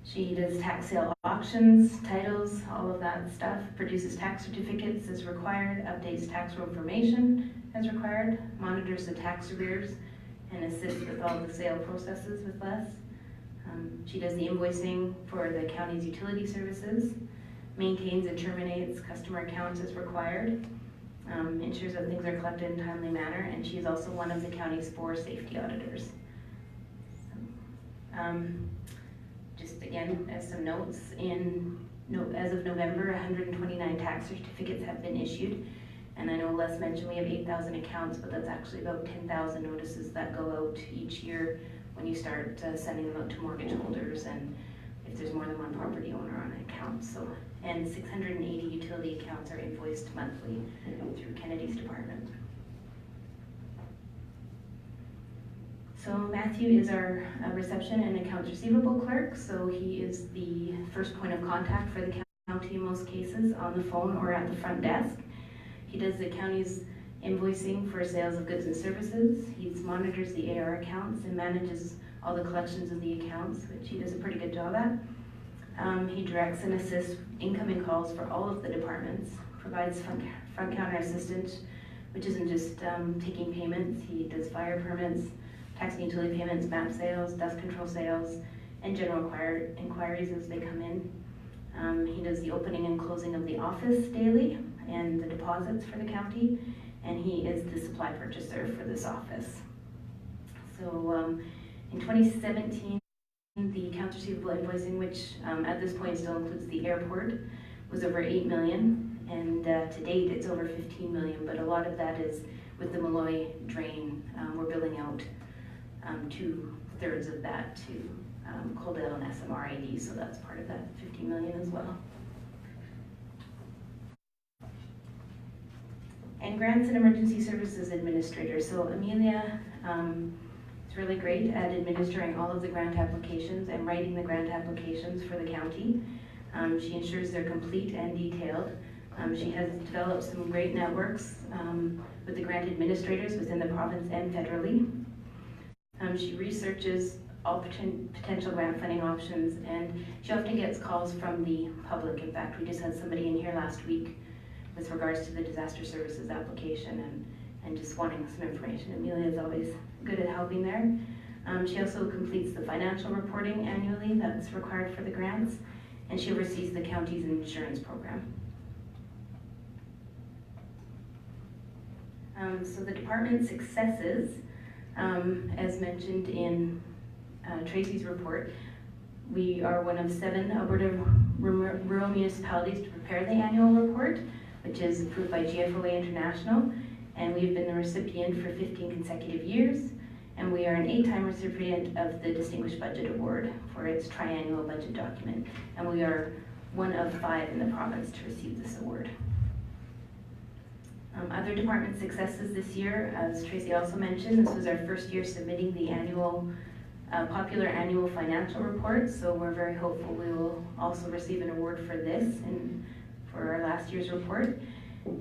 She does tax sale auctions, titles, all of that stuff, produces tax certificates as required, updates tax roll information as required, monitors the tax arrears, and assists with all the sale processes with Les. She does the invoicing for the county's utility services, maintains and terminates customer accounts as required, ensures that things are collected in a timely manner, and she's also one of the county's 4 safety auditors. Just again, as some notes, as of November, 129 tax certificates have been issued, and I know Les mentioned we have 8,000 accounts, but that's actually about 10,000 notices that go out each year when you start sending them out to mortgage holders and if there's more than one property owner on an account. So, and 680 utility accounts are invoiced monthly through Kennedy's department. So Matthew is our reception and accounts receivable clerk, so he is the first point of contact for the county in most cases, on the phone or at the front desk. He does the county's invoicing for sales of goods and services. He monitors the AR accounts and manages all the collections of the accounts, which he does a pretty good job at. He directs and assists incoming calls for all of the departments, provides front counter assistance, which isn't just taking payments. He does fire permits, tax and utility payments, map sales, dust control sales, and general inquiries as they come in. He does the opening and closing of the office daily and the deposits for the county, and he is the supply purchaser for this office. So in 2017, the accounts receivable invoicing, which at this point still includes the airport, was over 8 million, and to date it's over 15 million, but a lot of that is with the Malloy drain. We're billing out 2/3 of that to Coldale and SMRID, so that's part of that 15 million as well. And grants and emergency services administrator. So Amelia is really great at administering all of the grant applications and writing the grant applications for the county. She ensures they're complete and detailed. She has developed some great networks with the grant administrators within the province and federally. She researches all potential grant funding options, and she often gets calls from the public. In fact, we just had somebody in here last week with regards to the disaster services application and just wanting some information. Amelia is always good at helping there. She also completes the financial reporting annually that's required for the grants, and she oversees the county's insurance program. So the department successes, as mentioned in Tracy's report, we are one of 7 Alberta rural municipalities to prepare the annual report, which is approved by GFOA International, and we've been the recipient for 15 consecutive years, and we are an 8-time recipient of the Distinguished Budget Award for its triannual budget document, and we are one of 5 in the province to receive this award. Other department successes this year, as Tracy also mentioned, this was our first year submitting the annual popular annual financial report, so we're very hopeful we will also receive an award for this and for our last year's report.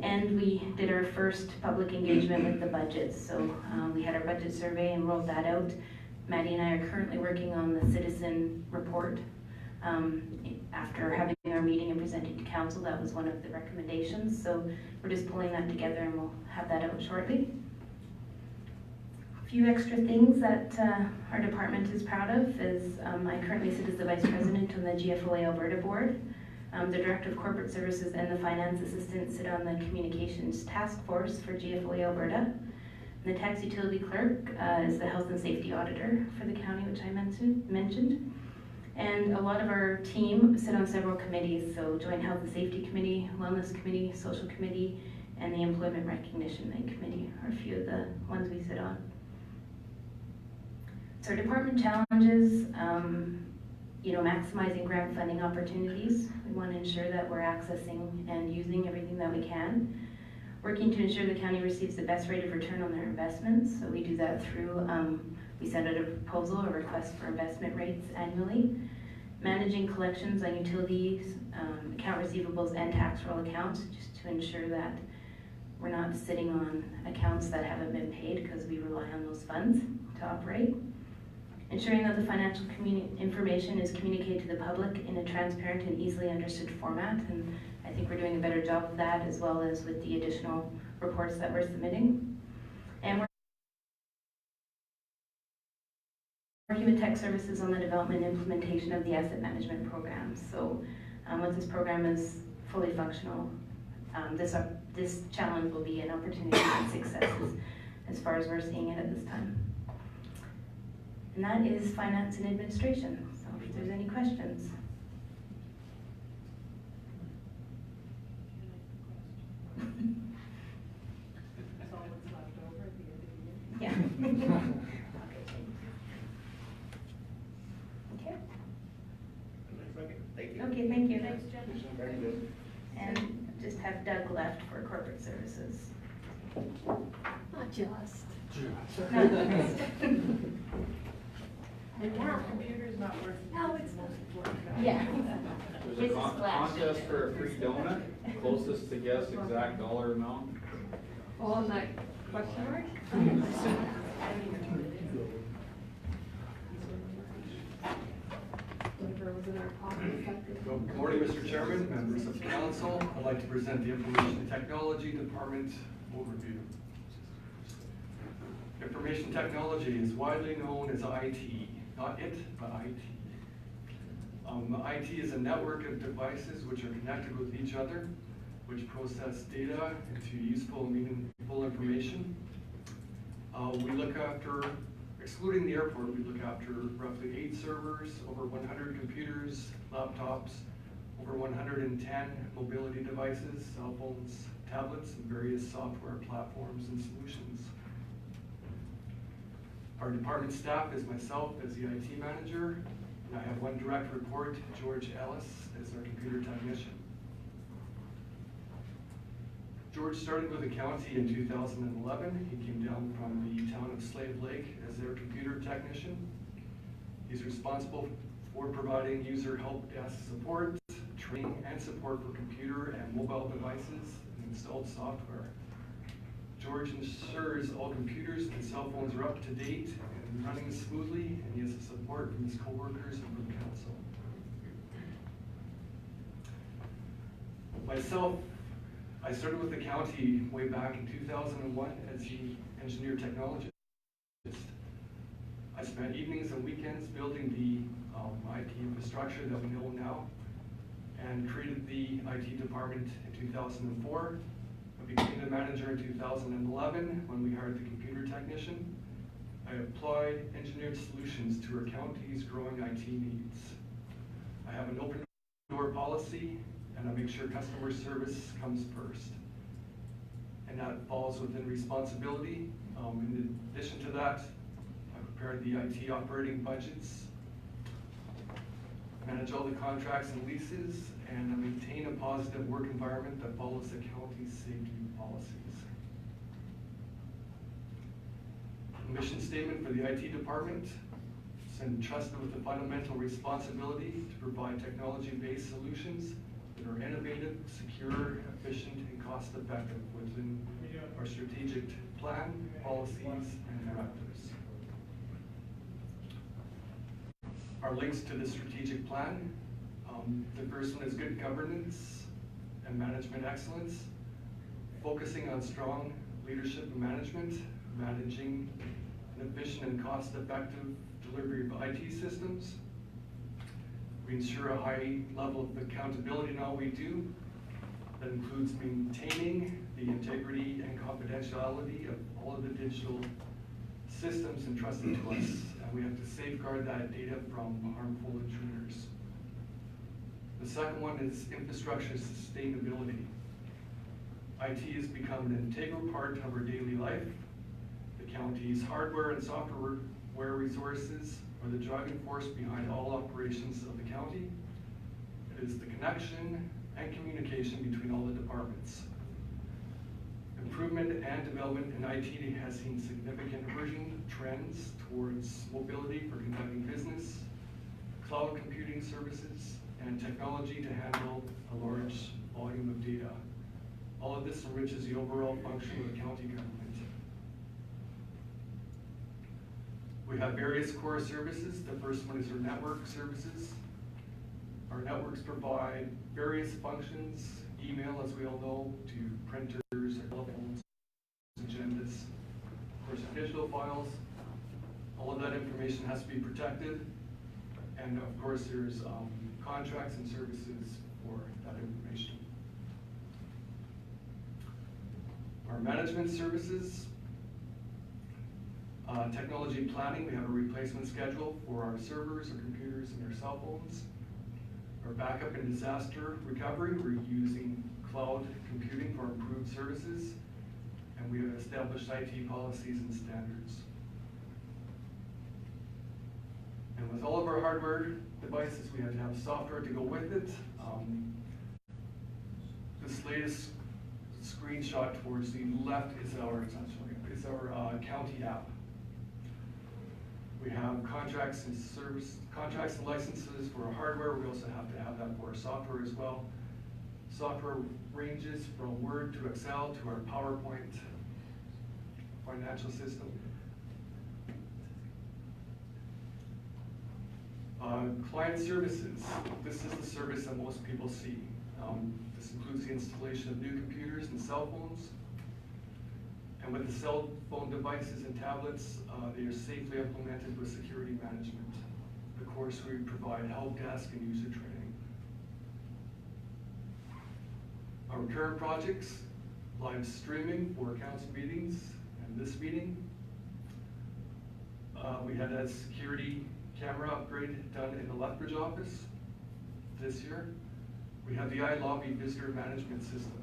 And we did our first public engagement with the budget, so we had our budget survey and rolled that out. Maddie and I are currently working on the citizen report. After having our meeting and presenting to council, that was one of the recommendations, so we're just pulling that together and we'll have that out shortly. A few extra things that our department is proud of is I currently sit as the Vice President on the GFOA Alberta Board. The Director of Corporate Services and the Finance Assistant sit on the Communications Task Force for GFOA Alberta. And the Tax Utility Clerk is the Health and Safety Auditor for the county, which I mentioned. And a lot of our team sit on several committees, so Joint Health and Safety Committee, Wellness Committee, Social Committee, and the Employment Recognition Committee are a few of the ones we sit on. So our department challenges, maximizing grant funding opportunities. We want to ensure that we're accessing and using everything that we can. Working to ensure the county receives the best rate of return on their investments. So we do that through, we send out a proposal, a request for investment rates annually. Managing collections on utilities, account receivables, and tax roll accounts, just to ensure that we're not sitting on accounts that haven't been paid because we rely on those funds to operate. Ensuring that the financial information is communicated to the public in a transparent and easily understood format, and I think we're doing a better job of that, as well as with the additional reports that we're submitting. And we're working with tech services on the development and implementation of the asset management program. So once this program is fully functional, this challenge will be an opportunity for successes as far as we're seeing it at this time. And that is finance and administration. So if there's any questions. That's all that's left over at the end of the year? Yeah. Okay. Thank you. Okay, thank you. Thanks, Jen. Very good. And just have Doug left for corporate services. Not just. Your computer's not working. No, it's not. Yeah. There's His a is flash. contest for a free donut, closest to guess exact dollar amount. Oh, and that question mark? Whatever was in our pocket. Good morning, Mr. Chairman, members of council. I'd like to present the Information Technology Department overview. Information technology is widely known as IT, not it, but IT. IT is a network of devices which are connected with each other, which process data into useful and meaningful information. We look after, excluding the airport, we look after roughly 8 servers, over 100 computers, laptops, over 110 mobility devices, cell phones, tablets, and various software platforms and solutions. Our department staff is myself as the IT manager, and I have one direct report, George Ellis, as our computer technician. George started with the county in 2011. He came down from the town of Slave Lake as their computer technician. He's responsible for providing user help desk support, training and support for computer and mobile devices and installed software. George ensures all computers and cell phones are up to date and running smoothly, and he has the support from his coworkers and from council. Myself, I started with the county way back in 2001 as the engineer technologist. I spent evenings and weekends building the IT infrastructure that we know now, and created the IT department in 2004. I became the manager in 2011 when we hired the computer technician. I applied engineered solutions to our county's growing IT needs. I have an open door policy, and I make sure customer service comes first. And that falls within responsibility. In addition to that, I prepared the IT operating budgets, manage all the contracts and leases, and I maintain a positive work environment that follows the county's safety policies. The mission statement for the IT department is entrusted with the fundamental responsibility to provide technology-based solutions that are innovative, secure, efficient, and cost-effective within our strategic plan, policies, and directives. Our links to the strategic plan. The first one is good governance and management excellence, focusing on strong leadership and management, managing an efficient and cost-effective delivery of IT systems. We ensure a high level of accountability in all we do. That includes maintaining the integrity and confidentiality of all of the digital systems entrusted to us, and we have to safeguard that data from harmful intruders. The second one is infrastructure sustainability. IT has become an integral part of our daily life. The county's hardware and software resources are the driving force behind all operations of the county. It is the connection and communication between all the departments. Improvement and development in IT has seen significant emerging trends towards mobility for conducting business, cloud computing services, and technology to handle a large volume of data. All of this enriches the overall function of the county government. We have various core services. The first one is our network services. Our networks provide various functions, email, as we all know, to printers, telephones, agendas, of course, digital files. All of that information has to be protected. And of course, there's contracts and services for that information. Our management services, technology planning, we have a replacement schedule for our servers, our computers, and our cell phones. Our backup and disaster recovery, we're using cloud computing for improved services, and we have established IT policies and standards. And with all of our hardware devices, we have to have software to go with it. This latest screenshot towards the left is our, county app. We have contracts and licenses for our hardware. We also have to have that for our software as well. Software ranges from Word to Excel to our PowerPoint financial system. Client services. This is the service that most people see. This includes the installation of new computers and cell phones. And with the cell phone devices and tablets, they are safely implemented with security management. Of course, we provide help desk and user training. Our current projects, live streaming for council meetings and this meeting. We had a security camera upgrade done in the Lethbridge office this year. We have the iLobby visitor management system.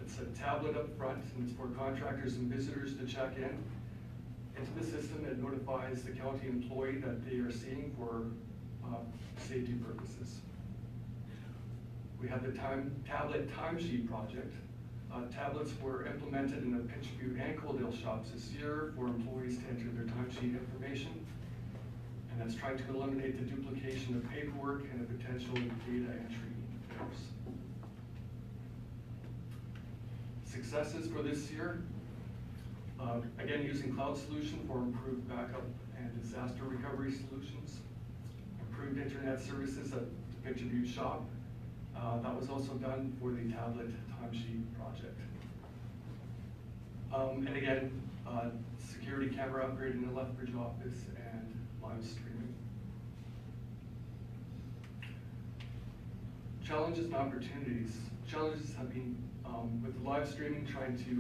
It's a tablet up front, and it's for contractors and visitors to check in. Into the system, it notifies the county employee that they are seeing for safety purposes. We have the tablet timesheet project. Tablets were implemented in the Pitchview and Coaldale shops this year for employees to enter their timesheet information. And that's trying to eliminate the duplication of paperwork and the potential data entry errors. Successes for this year, again, using cloud solution for improved backup and disaster recovery solutions, improved internet services at the Pitchview shop. That was also done for the tablet timesheet project. And again, security camera upgrade in the Lethbridge office and live streaming. Challenges and opportunities. Challenges have been with the live streaming, trying to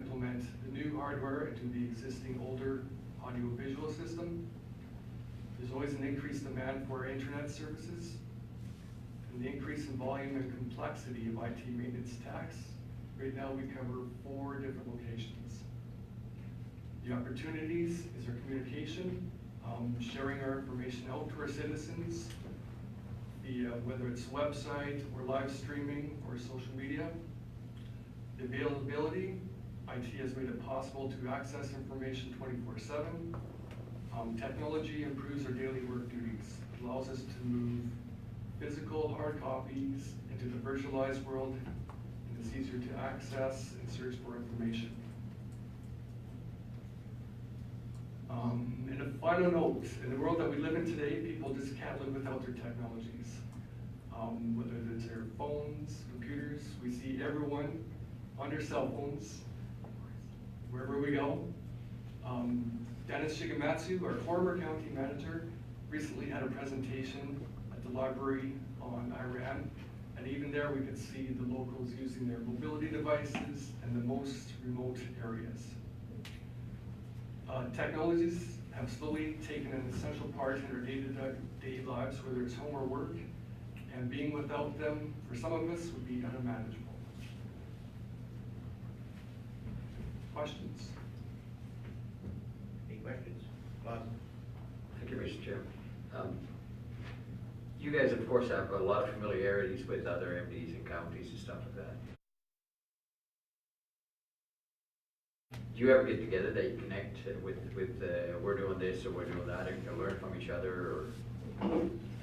implement the new hardware into the existing older audio-visual system. There's always an increased demand for internet services, and the increase in volume and complexity of IT maintenance tasks. Right now we cover 4 different locations. The opportunities is our communication, sharing our information out to our citizens, whether it's website or live streaming or social media. The availability, IT has made it possible to access information 24/7. Technology improves our daily work duties. It allows us to move physical hard copies into the virtualized world, and it's easier to access and search for information. And a final note, in the world that we live in today, people just can't live without their technologies. Whether it's their phones, computers, we see everyone on their cell phones, wherever we go. Dennis Shigematsu, our former county manager, recently had a presentation at the library on Iran, and even there we could see the locals using their mobility devices in the most remote areas. Technologies have slowly taken an essential part in our day-to-day lives, whether it's home or work, and being without them, for some of us, would be unmanageable. Questions? Any questions? Bob? Thank you, Mr. Chair. You guys, of course, have a lot of familiarities with other MDs and counties and stuff like that. Do you ever get together that you connect with we're doing this or we're doing that, and you can learn from each other or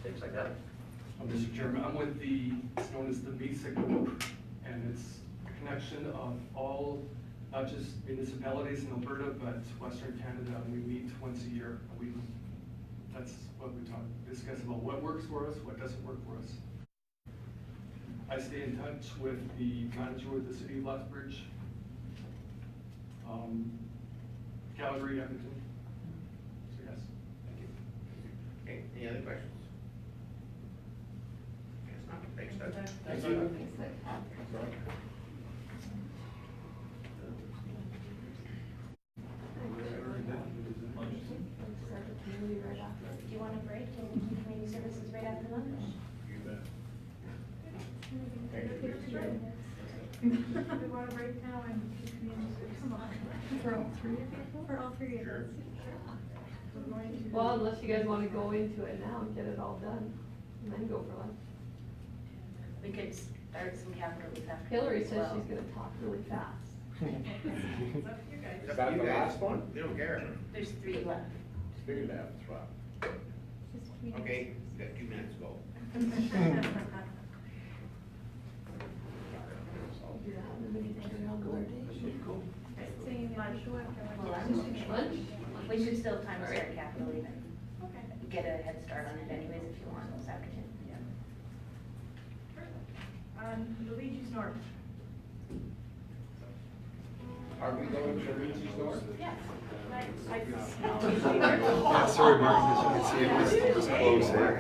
things like that? Mr. Chairman, I'm with it's known as the VISA group, and it's a connection of all, not just municipalities in Alberta, but Western Canada, and we meet once a year. That's what we discuss about what works for us, what doesn't work for us. I stay in touch with the manager with the city of Lethbridge, Calgary, Edmonton. So yes, thank you. Okay, any other questions? Guess not. Thanks, Doug. Thank you. Do you want a break and do community services right after lunch? You bet. We want to break now and do community services. Come on. For all 3 of you? For all 3 of us. We're going to. Well, unless you guys want to go into it now and get it all done, and then go for lunch. We could start some capital this afternoon Hillary as says well. she's gonna talk really fast. Is that the last one? We don't care. There's 3 left. Three left, wow. Okay, got 2 minutes, go. So I'll do that and then we can turn around the other day. Saying lunch, Well, I'm just thinking Lunch? we should still have time to start capital even. okay. Get a head start on it anyways if you want this afternoon. Luigi's North. Are we going to Luigi's North? Yes. Yeah, sorry, Mark, as you can see, it was close there.